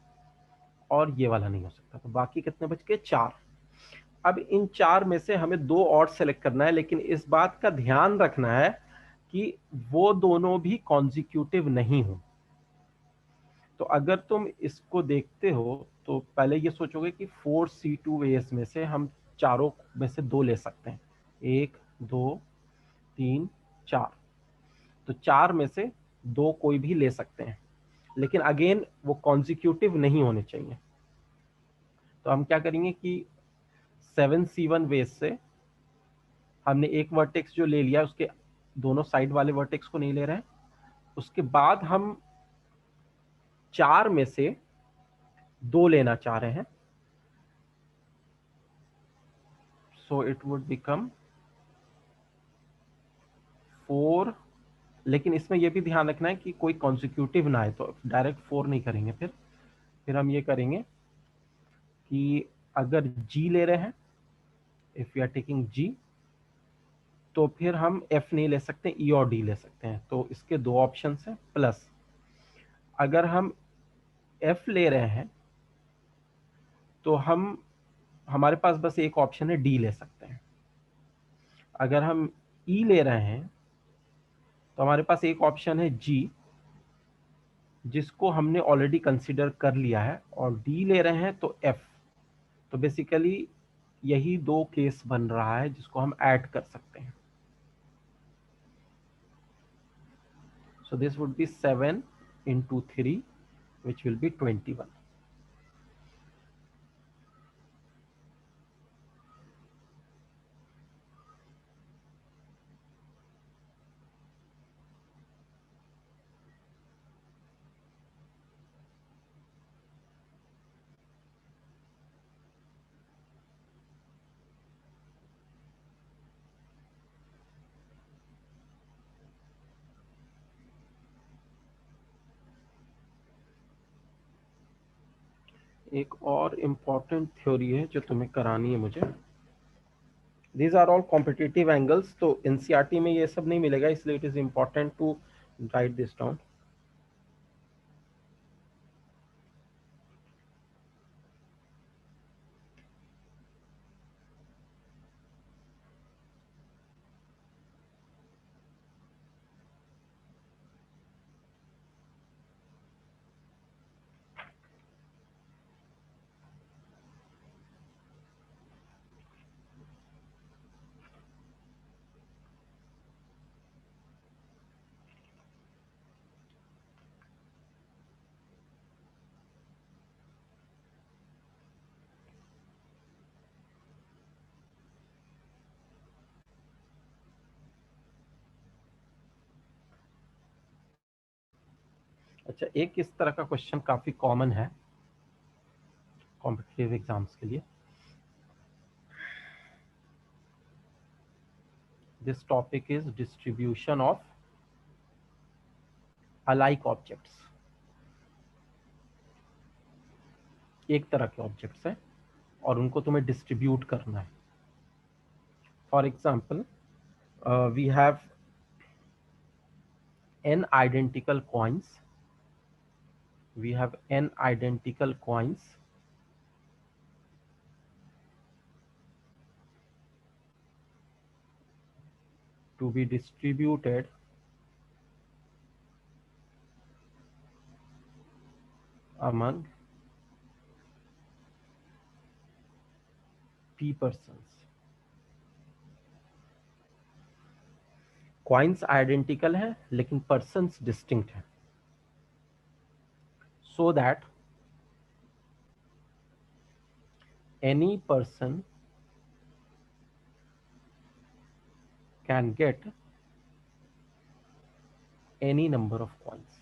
और ये वाला नहीं हो सकता, तो बाकी कितने बच गए, 4। अब इन 4 में से हमें 2 और सेलेक्ट करना है, लेकिन इस बात का ध्यान रखना है कि वो दोनों भी कॉन्जिक्यूटिव नहीं हो। तो अगर तुम इसको देखते हो तो पहले ये सोचोगे कि 4C2 वेज में से हम चारों में से 2 ले सकते हैं, 1 2 3 4। तो 4 में से 2 कोई भी ले सकते हैं, लेकिन अगेन वो कॉन्जिक्यूटिव नहीं होने चाहिए। तो हम क्या करेंगे कि 7C1 वेज से हमने एक वर्टेक्स जो ले लिया, उसके दोनों साइड वाले वर्टेक्स को नहीं ले रहे हैं। उसके बाद हम 4 में से 2 लेना चाह रहे हैं, सो इट वुड बिकम 4। लेकिन इसमें यह भी ध्यान रखना है कि कोई कॉन्सिक्यूटिव ना है, तो डायरेक्ट 4 नहीं करेंगे। फिर हम ये करेंगे कि अगर G ले रहे हैं, if you are taking G, तो फिर हम F नहीं ले सकते, E और D ले सकते हैं। तो इसके 2 ऑप्शन हैं। प्लस अगर हम F ले रहे हैं तो हमारे पास बस एक ऑप्शन है, D ले सकते हैं। अगर हम E ले रहे हैं तो हमारे पास एक ऑप्शन है G, जिसको हमने ऑलरेडी कंसीडर कर लिया है, और D ले रहे हैं तो F। तो बेसिकली यही 2 केस बन रहा है जिसको हम ऐड कर सकते हैं। So this would be 7 into 3, which will be 21. एक और इम्पॉर्टेंट थ्योरी है जो तुम्हें करानी है मुझे। These are all competitive angles, तो एनसीईआरटी में ये सब नहीं मिलेगा, इसलिए it is important to write this down. अच्छा, एक इस तरह का क्वेश्चन काफी कॉमन है कॉम्पिटिटिव एग्जाम्स के लिए। This topic is distribution of alike objects. एक तरह के ऑब्जेक्ट्स हैं और उनको तुम्हें डिस्ट्रीब्यूट करना है। For example, we have n identical coins. We have n identical coins to be distributed among p persons. Coins identical हैं लेकिन persons distinct हैं, so that any person can get any number of coins.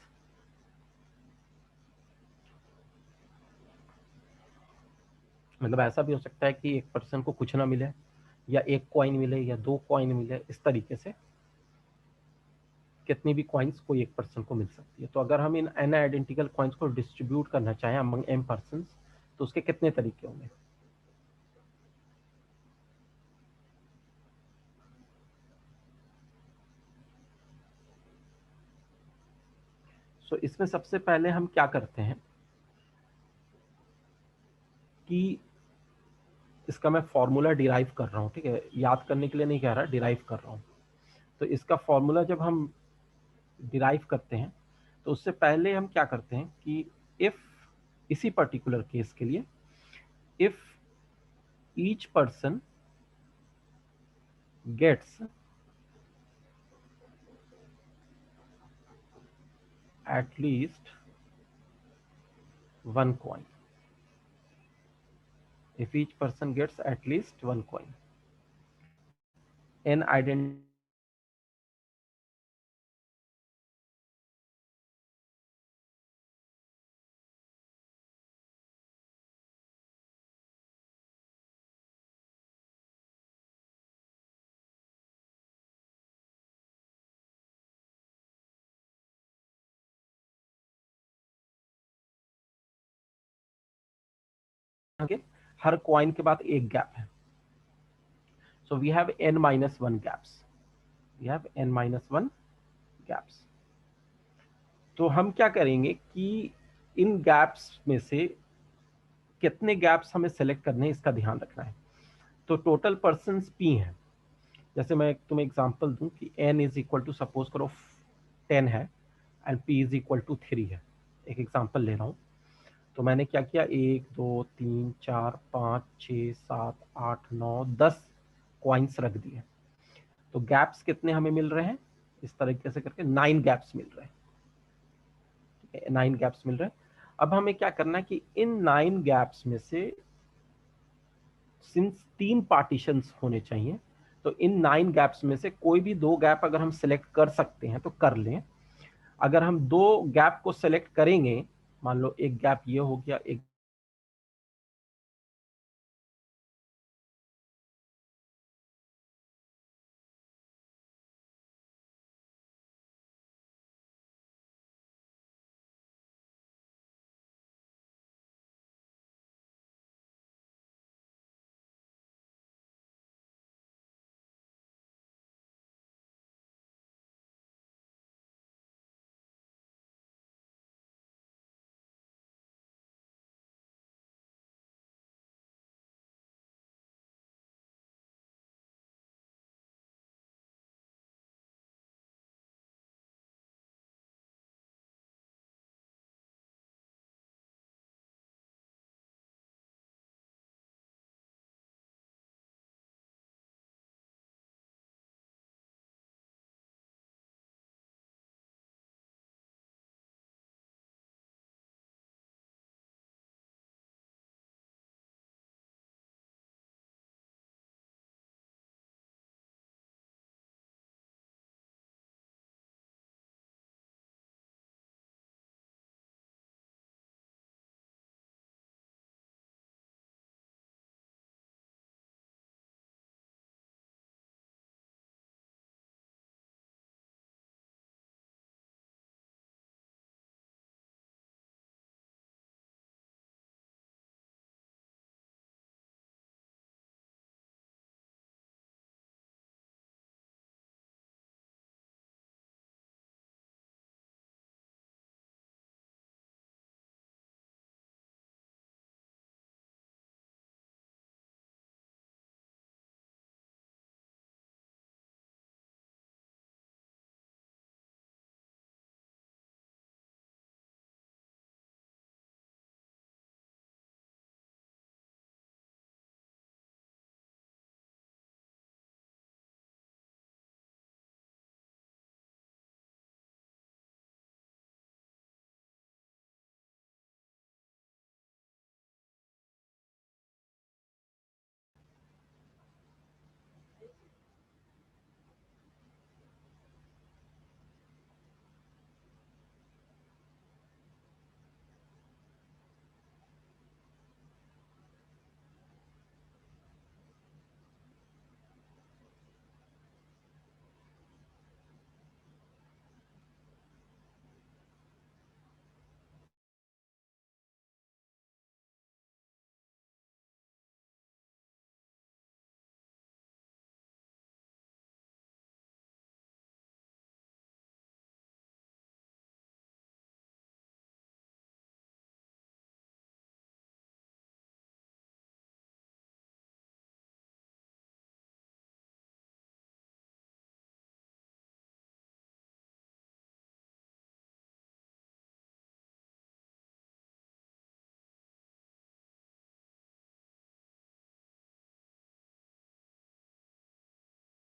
मतलब ऐसा भी हो सकता है कि एक पर्सन को कुछ ना मिले, या एक कॉइन मिले, या 2 कॉइन मिले। इस तरीके से कितनी भी कॉइन्स कोई एक पर्सन को मिल सकती है। तो अगर हम इन n आइडेंटिकल कॉइन्स को डिस्ट्रीब्यूट करना चाहें अमंग m पर्सन्स, तो उसके कितने तरीके होंगे? सो इसमें सबसे पहले हम क्या करते हैं कि इसका मैं फॉर्मूला डिराइव कर रहा हूँ, ठीक है, याद करने के लिए नहीं कह रहा, डिराइव कर रहा हूँ। तो इसका फॉर्मूला जब हम डिराइव करते हैं तो उससे पहले हम क्या करते हैं कि इफ इसी पर्टिकुलर केस के लिए if each person gets at least one coin, if each person gets at least one coin, n identity her coin के बाद एक गैप है, so we have n minus 1 gaps, we have n minus 1 gaps. तो हम क्या करेंगे कि इन gaps में से कितने गैप्स हमें सेलेक्ट करने हैं इसका ध्यान रखना है. तो टोटल पर्सन्स p हैं. जैसे मैं तुम्हें एग्जांपल दूं कि n is equal to suppose करो 10 है and p is equal to 3 है. एक एग्जांपल ले रहा हूं. तो मैंने क्या किया, 1 2 3 4 5 6 7 8 9 10 कॉइन्स रख दिए. तो गैप्स कितने हमें मिल रहे हैं, इस तरीके से करके 9 गैप्स मिल रहे हैं. 9 गैप्स मिल रहे हैं. अब हमें क्या करना है कि इन 9 गैप्स में से सिंस 3 पार्टीशंस होने चाहिए, तो इन 9 गैप्स में से कोई भी 2 गैप अगर हम सिलेक्ट कर सकते हैं तो कर लें. अगर हम 2 गैप को सिलेक्ट करेंगे, मान लो एक गैप ये हो गया, एक